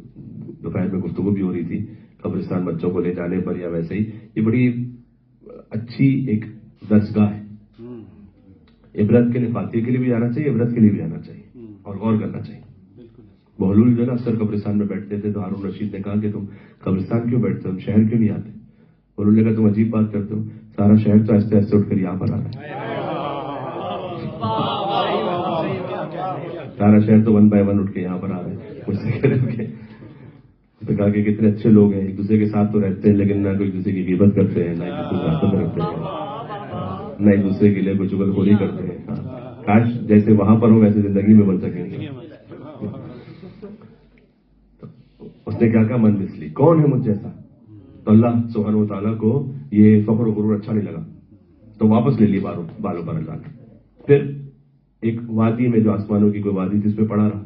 دوپہر میں گفتگو بھی ہو رہی تھی قبرستان بچوں کو لے جانے پر یا ویسے ہی. یہ بڑی اچھی ایک درسگاہ ہے. عبرت کے لیے فاتحہ کے لیے بھی جانا چاہیے, عبرت کے لیے بھی جانا چاہیے اور غور کرنا چاہیے. بہلول جو ہے نا اکثر قبرستان میں بیٹھتے تھے, تو ہارون رشید نے کہا کہ تم قبرستان کیوں بیٹھتے ہو, شہر کیوں نہیں آتے؟ بہلول نے کہا تم عجیب بات کرتے ہو, سارا شہر تو ایسے ایسے اٹھ کر یہاں پر آ رہا ہے, سارا شہر تو 1 by 1 اٹھ کے یہاں پر آ رہا ہے. مجھ سے کہہ رہے تو کہا کہ کتنے اچھے لوگ ہیں, ایک دوسرے کے ساتھ تو رہتے ہیں لیکن نہ کوئی دوسرے کی غیبت کرتے ہیں, نہ ایک دوسرے کو غیبت رکھتے ہیں, نہ ایک دوسرے کے لیے کوئی چغلخوری کرتے ہیں. کاش جیسے وہاں پر ہو ویسے زندگی میں بن سکیں گے. اس نے کیا کہا من مثلی, کون ہے مجھ جیسا؟ تو اللہ سبحانہ و تعالیٰ کو یہ فخر و غرور اچھا نہیں لگا, تو واپس لے لی بالوں پر اللہ نے. پھر ایک وادی میں جو آسمانوں کی کوئی وادی تھی اس میں پڑا رہا.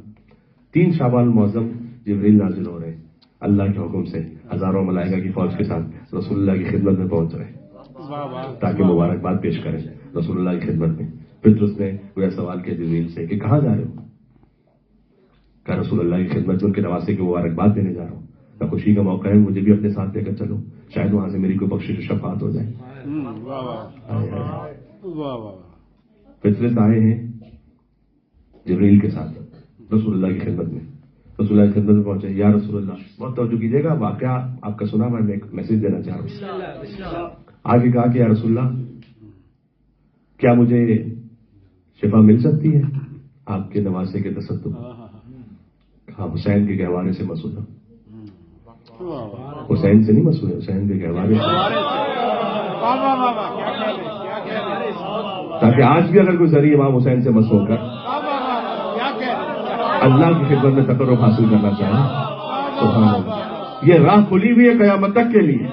3 شعبان المعظم جبریل نازل ہو رہے ہیں اللہ کے حکم سے, ہزاروں ملائکہ کی فوج کے ساتھ رسول اللہ کی خدمت میں پہنچ رہے تاکہ مبارکباد پیش کریں رسول اللہ کی خدمت میں. پھر اس نے وہ سوال کیا جبریل سے کہ کہاں جا رہے ہو؟ کہ رسول اللہ کی خدمت میں ان کے نواسے کی مبارکباد دینے جا رہا ہوں. کہ خوشی کا موقع ہے, مجھے بھی اپنے ساتھ لے کر چلو, شاید وہاں سے میری کوئی بخشش و شفاعت ہو جائے. فطرت آئے ہیں جبریل کے ساتھ رسول اللہ کی خدمت میں. رسول اللہ کی خدمت میں پہنچے, یا رسول اللہ, بہت توجہ کیجیے گا, واقعہ آپ کا سنا, میں ایک میسج دینا چاہ رہا ہوں. آگے کہا کہ یا رسول اللہ, کیا مجھے شفا مل سکتی ہے آپ کے نواسے کے تصدق؟ کہا حسین کے گہوارے سے مسئلہ. حسین سے نہیں مسئلہ, حسین کے گہوارے سے, تاکہ آج بھی اگر کوئی ذریعہ امام حسین سے مس ہو کر اللہ کی خدمت میں تقرب حاصل کرنا چاہے, سبحان اللہ, یہ راہ کھلی ہوئی ہے قیامت تک کے لیے.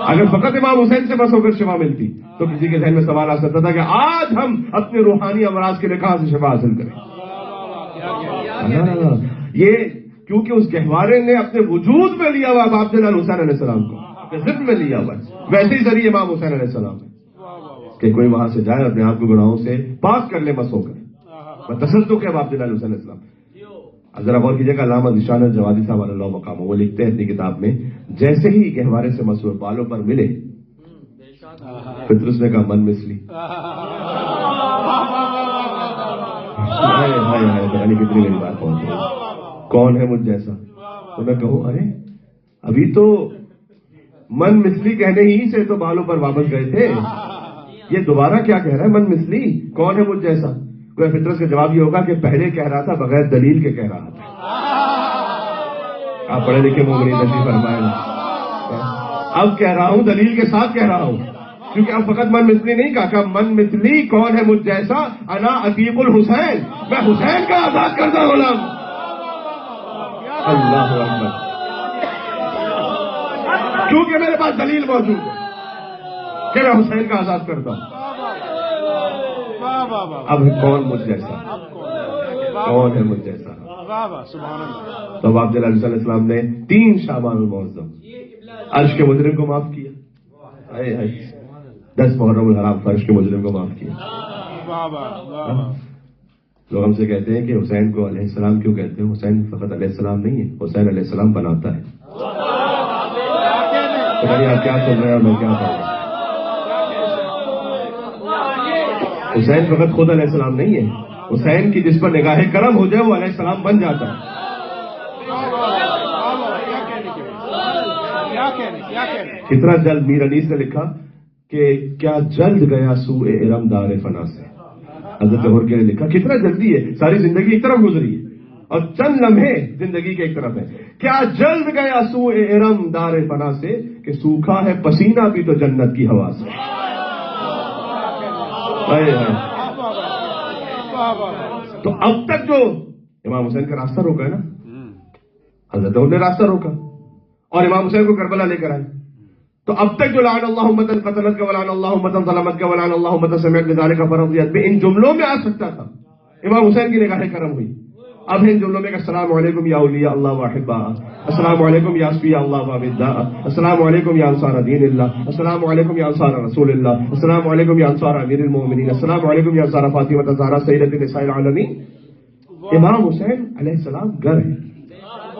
اگر فقط امام حسین سے بس ہو کر شفا ملتی تو کسی کے ذہن میں سوال آ سکتا تھا کہ آج ہم اپنے روحانی امراض کے لیے کہاں سے شفا حاصل کریں. یہ کیونکہ اس گہوارے نے اپنے وجود میں لیا ہوا باپ جلال حسین علیہ السلام کو, ضد میں لیا ہوا. ویسے ہی ذریعے امام حسین علیہ السلام کہ کوئی وہاں سے جائے اپنے آپ کو گناہوں سے پاک کر لے مس ہو کر. تصدق ہے باپ جلال حسین علیہ السلام. ذرا غور کیجیے گا, علامہ ذیشان الجوادی صاحب علیہ اللہ مقام, وہ لکھتے ہیں اپنی کتاب میں, جیسے ہی گہوارے سے مسئول بالوں پر ملے فطرت نے کہا من مثلی. پتہ نہیں کتنی میری بات پہنچ رہی, کون ہے مجھ جیسا؟ تو میں کہوں ارے ابھی تو من مثلی کہنے ہی سے تو بالوں پر واپس گئے تھے, یہ دوبارہ کیا کہہ رہا ہے من مثلی, کون ہے مجھ جیسا؟ کوئی فطرت کا جواب یہ ہوگا کہ پہلے کہہ رہا تھا بغیر دلیل کے کہہ رہا تھا. آپ پڑھے لکھے مومنین نصیب فرمائیں, اب کہہ رہا ہوں دلیل کے ساتھ کہہ رہا ہوں, کیونکہ اب فقط من مثلی نہیں کہا, کہ من مثلی کون ہے مجھ جیسا؟ انا عتیق الحسین, میں حسین کا آزاد کردہ غلام. اللہ اکبر, کیونکہ میرے پاس دلیل موجود ہے کہ میں حسین کا آزاد کرتا ہوں. اب کون مجھ جیسا, کون ہے مجھ جیسا؟ تو آپ جلال علیہ السلام نے 3 شعبان المعظم عرش کے مجرم کو معاف کیا, 10 محرم الحرام فرش کے مجرم کو معاف کیا. لوگ ہم سے کہتے ہیں کہ حسین کو علیہ السلام کیوں کہتے ہیں؟ حسین فقط علیہ السلام نہیں ہے, حسین علیہ السلام بناتا ہے. آپ کیا سن رہے ہیں اور میں کیا کہوں؟ حسین فقط خود علیہ السلام نہیں ہے, حسین کی جس پر نگاہ کرم ہو جائے وہ علیہ السلام بن جاتا ہے. کتنا جلد, میر انیس نے لکھا کہ کیا جلد گیا سوئے ارم دار فنا سے. حضرت لاہور کے نے لکھا کتنا جلدی ہے, ساری زندگی ایک طرف گزری ہے اور چند لمحے زندگی کے ایک طرف ہے. کیا جلد گیا سوئے ارم دار فنا سے, کہ سوکھا ہے پسینہ بھی تو جنت کی ہوا سے. تو اب تک جو امام حسین کا راستہ روکا ہے نا, حضرت نے راستہ روکا اور امام حسین کو کربلا لے کر آئے, تو اب تک جو لعن اللہ امۃ قتلت کا, ولعن اللہ امۃ ظلمت کا, ولعن اللہ امۃ سمعت بذلک فرضیت میں ان جملوں میں آ سکتا تھا, امام حسین کی نگاہ کرم ہوئی. اب ان جملوں میں کہ السلام علیکم یا اولیاء اللہ واحبا, السلام علیکم یا اصفیاء اللہ وابدا, السلام علیکم یا انصار دین اللہ, السلام علیکم یا انصار رسول اللہ, السلام علیکم یا انصار امیر المومنین, السلام علیکم یا انصار فاطمہ الزہرا سیدۃ النساء العالمین. امام حسین علیہ السلام گھر ہے,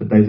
27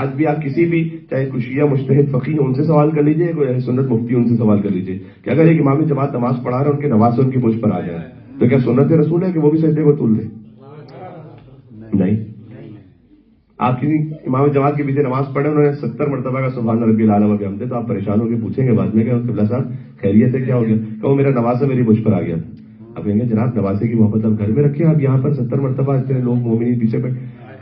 آج بھی آپ کسی بھی چاہے کوئی شیعہ مجتہد فقیہ ان سے سوال کر لیجیے, کوئی سنت مفتی ان سے سوال کر لیجیے کہ اگر ایک امام جماعت نماز پڑھا رہے ہیں ان کے نماز سے ان کی پشت پر آ جائے تو کیا سنت رسول ہے کہ وہ بھی سجدے کو تول دے؟ نہیں. آپ کسی امام جماعت کے پیچھے نماز پڑھے, انہوں نے 70 مرتبہ کا سبحان ربی العالی و بحمدہ, تو آپ پریشان ہو کے پوچھیں گے بعد میں کہ قبلہ صاحب خیریت ہے, کیا ہو گیا؟ کہ وہ میرا نواسہ میری مجھ پر آ گیا تھا. اب کہیں گے جناب نواسے کی محبت آپ گھر میں رکھیں, آپ یہاں پر 70 مرتبہ اتنے لوگ مومنین پیچھے پہ.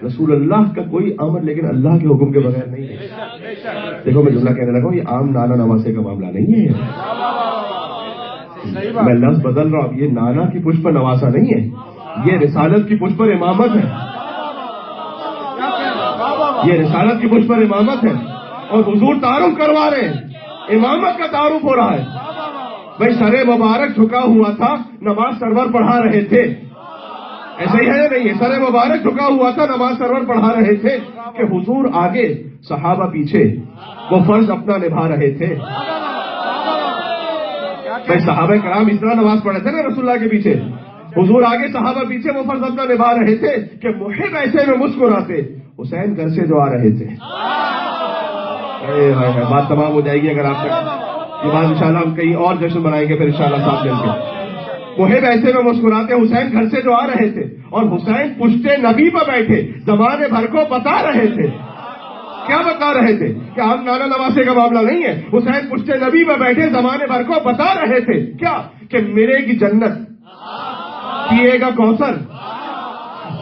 رسول اللہ کا کوئی امر لیکن اللہ کے حکم کے بغیر نہیں ہے. دیکھو میں جملہ کہنے لگا ہوں, یہ عام نانا نواسے کا معاملہ نہیں ہے. میں لفظ بدل رہا ہوں, یہ نانا کی پشت پر نواسا نہیں ہے, یہ رسالت کی پشت پر امامت ہے. یہ رسالت کی پشت پر امامت ہے, اور حضور تعارف کروا رہے ہیں, امامت کا تعارف ہو رہا ہے. بھائی سر مبارک جھکا ہوا تھا, نماز سرور پڑھا رہے تھے, ایسا ہی ہے یا نہیں ہے؟ سر مبارک جھکا ہوا تھا, نماز سرور پڑھا رہے تھے کہ حضور آگے صحابہ پیچھے, وہ فرض اپنا نبھا رہے تھے. بھائی صحابہ کرام اس طرح نماز پڑھے تھے نا رسول اللہ کے پیچھے, حضور آگے صحابہ پیچھے, وہ فرض اپنا نبھا رہے تھے کہ محب ایسے میں مسکراتے, حسین گھر سے جو آ رہے تھے. بات تمام ہو جائے گی اگر آپ یہ بات انشاءاللہ ہم کہیں اور جشن منائیں گے پھر انشاءاللہ ساتھ مل کے. محب ایسے میں مسکراتے, حسین گھر سے جو آ رہے تھے, اور حسین پشتے نبی پر بیٹھے زمانے بھر کو بتا رہے تھے. کیا بتا رہے تھے؟ کہ ہم نانا نواسے کا معاملہ نہیں ہے. حسین پشتے نبی پر بیٹھے زمانے بھر کو بتا رہے تھے کیا؟ کہ ملے گی جنت, پیے گا کوثر,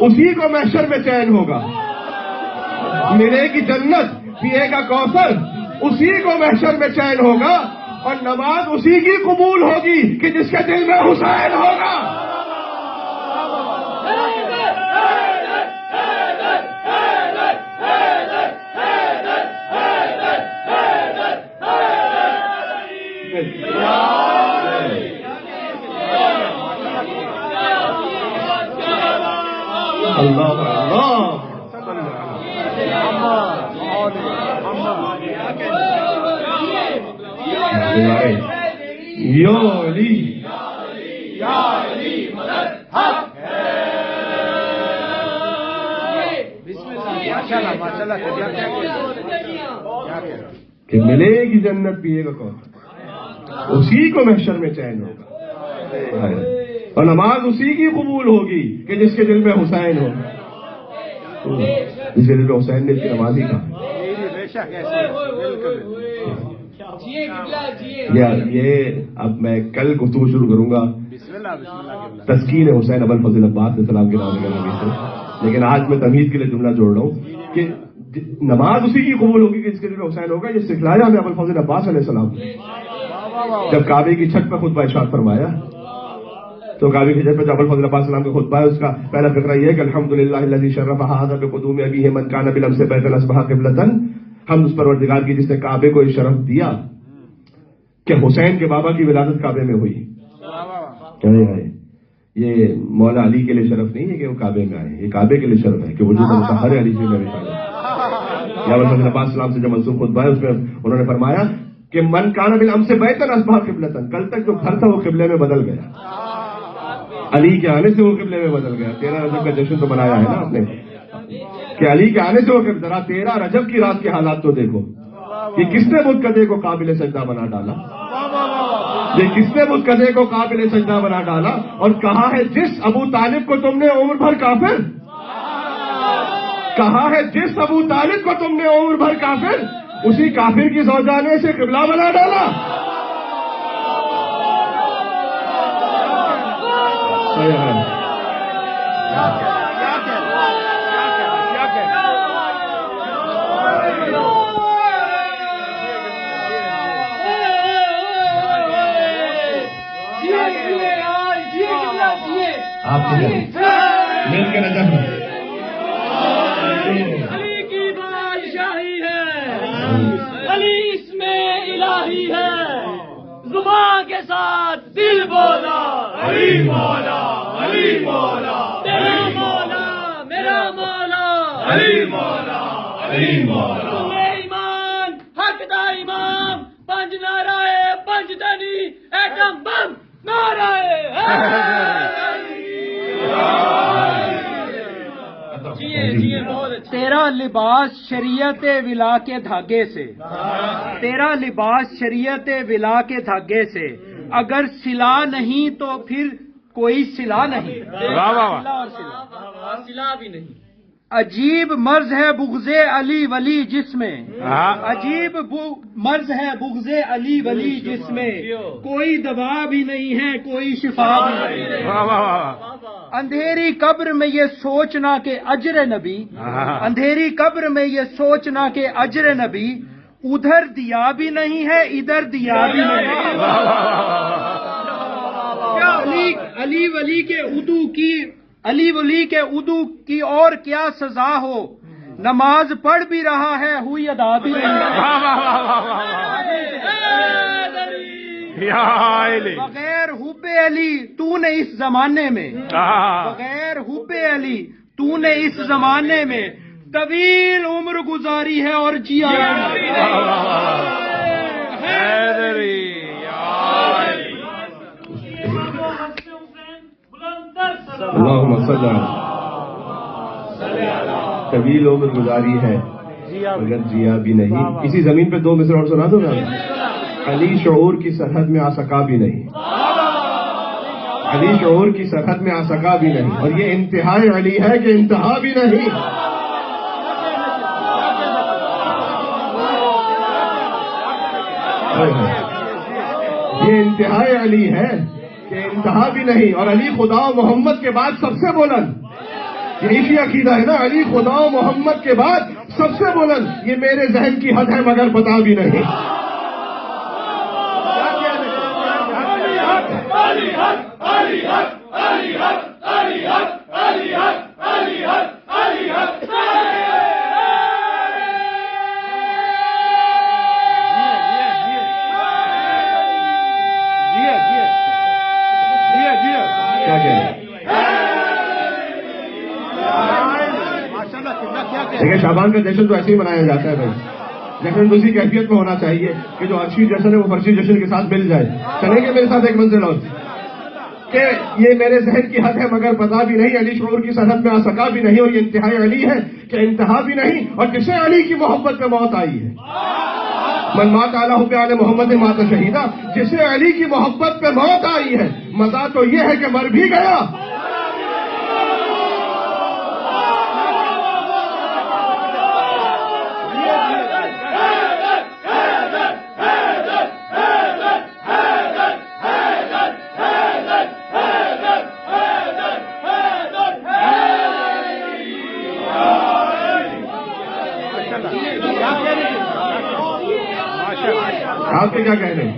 اسی کو محشر میں چین ہوگا. ملے گی جنت, پیے گا کوثر, اسی کو محشر میں چین ہوگا, اور نماز اسی کی قبول ہوگی کہ جس کے دل میں حسین ہوگا. اللہ یا علی مدد حق ہے. کہ ملے گی جنت, پیے گا کون, اسی کو محشر میں چین ہوگا, اور نماز اسی کی قبول ہوگی کہ جس کے دل میں حسین ہوگا. جس کے دل میں حسین نے اس کی نماز ہی کہا. یہ اب میں کل گفتگو شروع کروں گا تسکین حسین ابو الفضل عباس علیہ السلام کے نام سے, لیکن آج میں تمہید کے لیے جملہ جوڑ رہا ہوں کہ نماز اسی کی قبول ہوگی کہ جس کے دل میں حسین ہوگا. یہ سکھلایا ہمیں ابو الفضل عباس علیہ السلام جب کعبے کی چھت پر خطبہ ارشاد فرمایا, تو کعبے کی چھت پر ابو الفضل عباس السلام کا خطبہ ہے, اس کا پہلا فقرہ یہ ہے کہ الحمدللہ الذی شرف ھذا بقدوم ابیہ من کان بالامس بیتا اصبح قبلۃ. ہم اس پروردگار کی جس نے کعبے کو شرف دیا کہ حسین کے بابا کی ولادت کعبے میں ہوئی. یہ مولا علی کے لیے شرف نہیں ہے کہ وہ کعبے میں آئے, یہ کعبے کے لیے شرف ہے کہ وجود مطہر علی سے نبی صلی اللہ علیہ وسلم سے جو منسوب خطبہ ہے اس میں انہوں نے فرمایا کہ من کان بالامس بیتا اصبح قبلۃ, کل تک جو گھر تھا وہ قبلے میں بدل گیا, علی کے آنے سے وہ قبلے میں بدل گیا. 13 رجب کا جشن تو منایا ہے نا آپ نے, کہ علی کے آنے سے وہ ذرا 13 رجب کی رات کے حالات تو دیکھو, یہ کس نے بدھ کدے کو قابل سجدہ بنا ڈالا, یہ کس نے بدھ کدے کو قابل سجدہ بنا ڈالا, اور کہا ہے جس ابو طالب کو تم نے عمر بھر کافر, کہا ہے جس ابو طالب کو تم نے عمر بھر کافر, اسی کافر کی زوجانے سے قبلہ بنا ڈالا. آپ مل کے نظر علی کی بادشاہی ہے, علی اس میں الہی ہے, زبان کے ساتھ دل بولا علی مولا, علی مولا, تیرا مولا میرا مولا, علی مولا, علی مولا. تمہیں ایمان حق دا امام, پنج نعرہ پنج دنی ایٹم بم نعرہ تیرا لباس شریعت ولا کے دھاگے سے، تیرا لباس شریعت ولا کے دھاگے سے، اگر سلا نہیں تو پھر کوئی سلا نہیں، سلا بھی نہیں۔ عجیب مرض ہے بغض علی ولی جس میں، عجیب مرض ہے بغض علی ولی جس میں، کوئی دوا بھی نہیں ہے کوئی شفا بھی نہیں۔ اندھیری قبر میں یہ سوچنا کہ اجر نبی، اندھیری قبر میں یہ سوچنا کہ اجر نبی، ادھر دیا بھی نہیں ہے ادھر دیا بھی نہیں ہے۔ علی ولی کے ادو کی، علی ولی کے ادو کی اور کیا سزا ہو، نماز پڑھ بھی رہا ہے ہوئی ادا بھی نہیں۔ بغیر حب علی تو نے اس زمانے میں، بغیر حب علی تو نے اس زمانے میں طویل عمر گزاری ہے اور جیا اللہم صل علی طویل عمر گزاری ہے مگر جیا بھی نہیں۔ اسی زمین پہ دو مصرع اور سنا دو نا۔ علی شعور کی سرحد میں آ سکا بھی نہیں، علی شعور کی سرحد میں آ سکا بھی نہیں، اور یہ انتہائی علی ہے کہ انتہا بھی نہیں۔ یہ انتہائی علی ہے کہ انتہا بھی نہیں، اور علی خدا و محمد کے بعد سب سے بلند، یہی عقیدہ ہے نا، علی خدا و محمد کے بعد سب سے بلند، یہ میرے ذہن کی حد ہے مگر پتا بھی نہیں۔ دیکھیں شعبان کا جشن تو ایسے ہی منایا جاتا ہے بھائی، جشن تو اسی کیفیت میں ہونا چاہیے کہ جو اچھی جشن ہے وہ فرشی جشن کے ساتھ مل جائے۔ چلیں گے میرے ساتھ ایک منزل اور کہ یہ میرے ذہن کی حد ہے مگر پتا بھی نہیں، علی شعور کی سرحد میں آ سکا بھی نہیں، اور یہ انتہائی علی ہے کہ انتہا بھی نہیں، اور جسے علی کی محبت پہ موت آئی ہے، من مات علی حب آل محمد مات شہیدہ، جسے علی کی محبت پہ موت آئی ہے، مزہ تو یہ ہے کہ مر بھی گیا۔ آپ کے کیا کہنے ہیں؟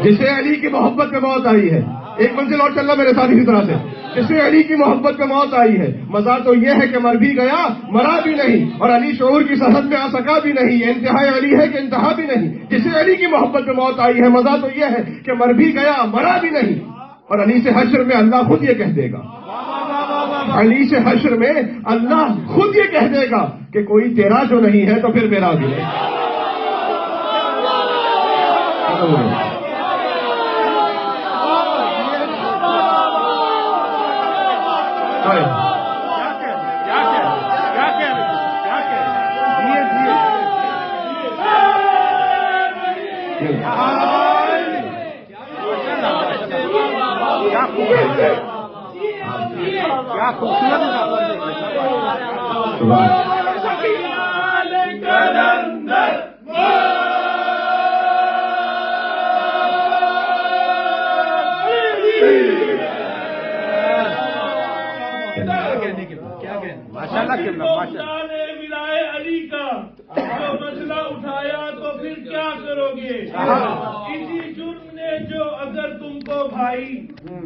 جسے علی کی محبت پہ موت آئی ہے، ایک منزل اور چلنا میرے ساتھ اسی طرح سے، جسے علی کی محبت پہ موت آئی ہے، مزہ تو یہ ہے کہ مر بھی گیا مرا بھی نہیں، اور علی شعور کی سرحد میں آ سکا بھی نہیں، یہ انتہائی علی ہے کہ انتہا بھی نہیں، جسے علی کی محبت پہ موت آئی ہے، مزہ تو یہ ہے کہ مر بھی گیا مرا بھی نہیں، اور علی سے حشر میں اللہ خود یہ کہہ دے گا، علی سے حشر میں اللہ خود یہ کہہ دے گا کہ کوئی تیرا جو نہیں ہے تو پھر میرا بھی نہیں۔ کیا خوبصورت ولائے علی کا جو مسئلہ اٹھایا تو پھر کیا کرو گے؟ اسی جرم نے جو اگر تم کو بھائی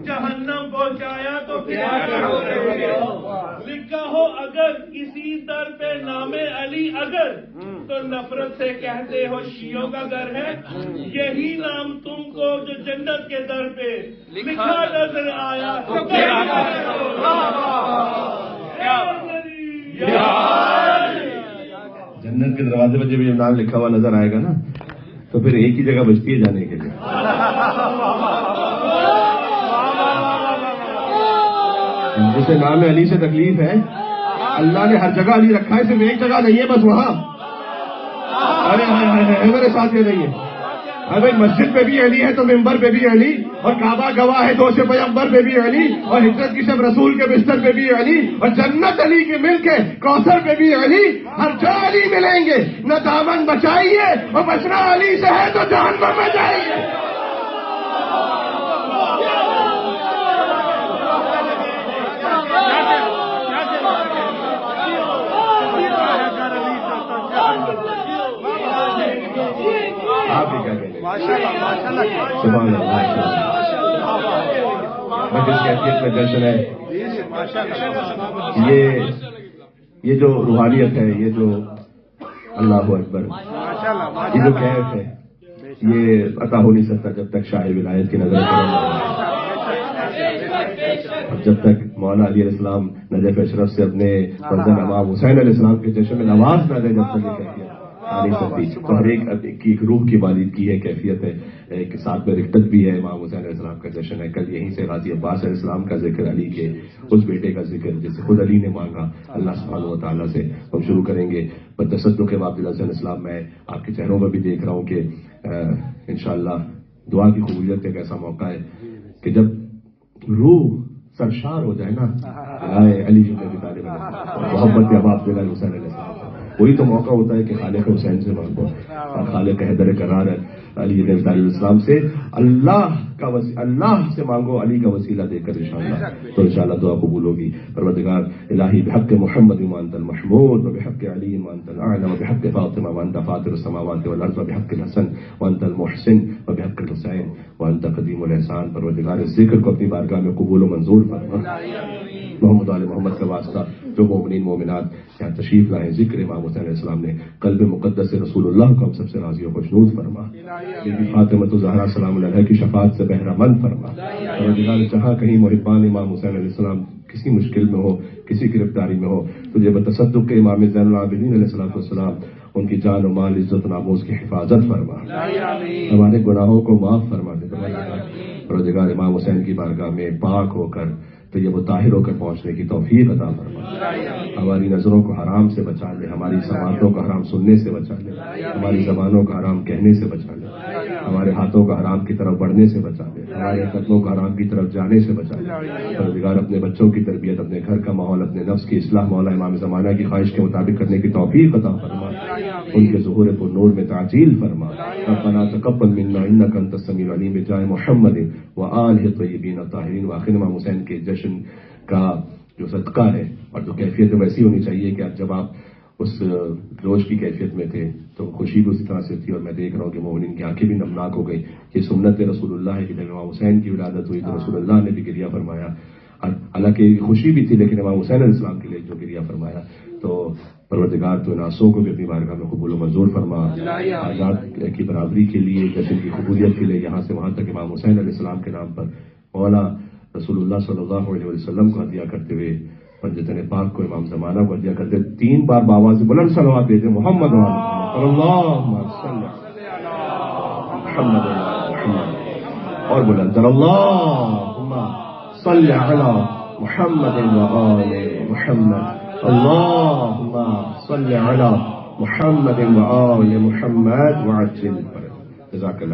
جہنم پہنچایا تو کیا کرو گے؟ لکھا ہو اگر کسی در پہ نام علی اگر تو نفرت سے کہتے ہو شیعوں کا در ہے، یہی نام تم کو جو جنت کے در پہ لکھا نظر آیا تو کیا کرو گے؟ جنت کے دروازے پر جب یہ نام لکھا ہوا نظر آئے گا نا تو پھر ایک ہی جگہ بچتی ہے جانے کے لیے، جسے نام علی سے تکلیف ہے اللہ نے ہر جگہ علی رکھا ہے، صرف ایک جگہ نہیں ہے بس وہاں. ارے میرے ساتھ یہ نہیں ہے. ارے مسجد پہ بھی علی ہے تو ممبر پہ بھی علی، اور کعبہ گواہ ہے دوش پیغمبر پہ بھی علی، اور ہجرت کی شب رسول کے بستر پہ بھی علی، اور جنت علی کے ملک ہے کوثر پہ بھی علی. ہر جگہ علی ملیں گے. نہ دامن بچائیے، اور بچنا علی سے ہے تو جہنم میں جائیے. آپ ہی کیا کہتے ہیں؟ سبحان اللہ. جس کیفیت میں جشن ہے، یہ جو روحانیت ہے، یہ جو اللہ اکبر، یہ جو کیف ہے، یہ عطا ہو نہیں سکتا جب تک شاہ ولایت کی نظر جب تک مولانا علی علیہ السلام نجف اشرف سے اپنے فرزند امام حسین علیہ السلام کے جشن میں نواز نہ دے، جب تک یہ کیفیت آ نہیں سکتی. تو ہر ایک کی ایک روح کی بالیدگی ہے، کیفیت ہے. ایک ساتھ میں رکت بھی ہے. امام حسین علیہ السلام کا جشن ہے. کل یہیں سے غازی عباس علیہ السلام کا ذکر، علی کے اس بیٹے کا ذکر جسے خود علی نے مانگا اللہ سبحانہ و تعالیٰ سے. ہم شروع کریں گے بتصدق کے عبد الحسن اسلام. میں آپ کے چہروں پر بھی دیکھ رہا ہوں کہ انشاءاللہ دعا کی قبولیت ایک ایسا موقع ہے کہ جب روح سرشار ہو جائے نا، علی جی ابی طالب محبت کے عبد الحسن علیہ السلام، وہی تو موقع ہوتا ہے کہ خالق حسین سے مانگو، اور خالق حیدر کرار علی ابی طالب السلام سے اللہ سے مانگو، علی کا وسیلہ دے کر انشاءاللہ. تو انشاءاللہ دعا قبول ہوگی. پروردگار الہی بحق محمد وانت المحمود، وبحق علی وانت الاعلى، وبحق فاطمہ وانت فاطر السماوات والارض، وبحق الحسن وانت المحسن، وبحق الحسین وانت قدیم الاحسان. پروردگار اس ذکر کو اپنی بارگاہ میں قبول و منظور فرما. محمد علیہ محمد کا واسطہ جو مومنین مومنات یہاں تشریف لائیں، ذکر امام حسین علیہ السلام نے قلب مقدس سے رسول اللہ کو ہم سب سے راضی و خوشنود فرما. بی بی فاطمہ الزہرا سلام علیہ کی شفاعت سے بہرہ مند فرما. پروردگار جہاں کہیں محبان امام حسین علیہ السلام کسی مشکل میں ہو، کسی گرفتاری میں ہو، تجھے بتصدق کے امام زین العابدین علیہ السلام ان کی جان و مال، عزت و ناموس کی حفاظت فرما. ہمارے گناہوں کو معاف فرما دے. پروردگار امام حسین کی بارگاہ میں پاک ہو کر طیب و طاہر ہو کر پہنچنے کی توفیق عطا فرما. ہماری نظروں کو حرام سے بچا لے، ہماری سماعتوں کو حرام سننے سے بچا لے، ہماری زبانوں کو حرام کہنے سے بچا لے، ہمارے ہاتھوں کو حرام کی طرف بڑھنے سے بچا لے، ہمارے قدموں کو حرام کی طرف جانے سے بچا لے. پروردگار اپنے بچوں کی تربیت، اپنے گھر کا ماحول، اپنے نفس کی اصلاح مولا امام زمانہ کی خواہش کے مطابق کرنے کی توفیق عطا فرما. ان کے ظہور پر نور میں تعجیل فرما. ربنا تقبل منا انک انت السمیع العلیم بجاہ محمد وآلہ الطیبین الطاہرین. واخر امام حسین کے جشن کا جو صدقہ ہے اور جو کیفیت ویسی ہونی چاہیے کہ جب آپ اس جوش کی کیفیت میں تھے تو خوشی بھی اسی طرح سے تھی. اور میں دیکھ رہا ہوں کہ مومنین کی آنکھیں بھی نمناک ہو گئی. یہ سنت رسول اللہ ہے کہ جب امام حسین کی ولادت ہوئی تو رسول اللہ نے بھی گریہ فرمایا. حالانکہ خوشی بھی تھی لیکن امام حسین علیہ السلام کے لیے جو گریہ فرمایا. تو پروردگار تو ان آنسوں کو بھی اپنی بارگاہ میں قبول و منظور فرما. آزاد کی برابری کے لیے، جشن کی قبولیت کے لیے یہاں سے وہاں تک امام حسین علیہ السلام کے نام پر مولا رسول اللہ صلی اللہ علیہ وسلم کو ہدیہ کرتے ہوئے، پنجتن پاک کو امام زمانہ کو ہدیہ کرتے 3 بار بآواز بلند صلوات دیتے محمد اللہم صلی محمد اور بلند اللہم صلی علی محمد وآل محمد اللہم صلی علی محمد وآل محمد وعجل. جزاک اللہ.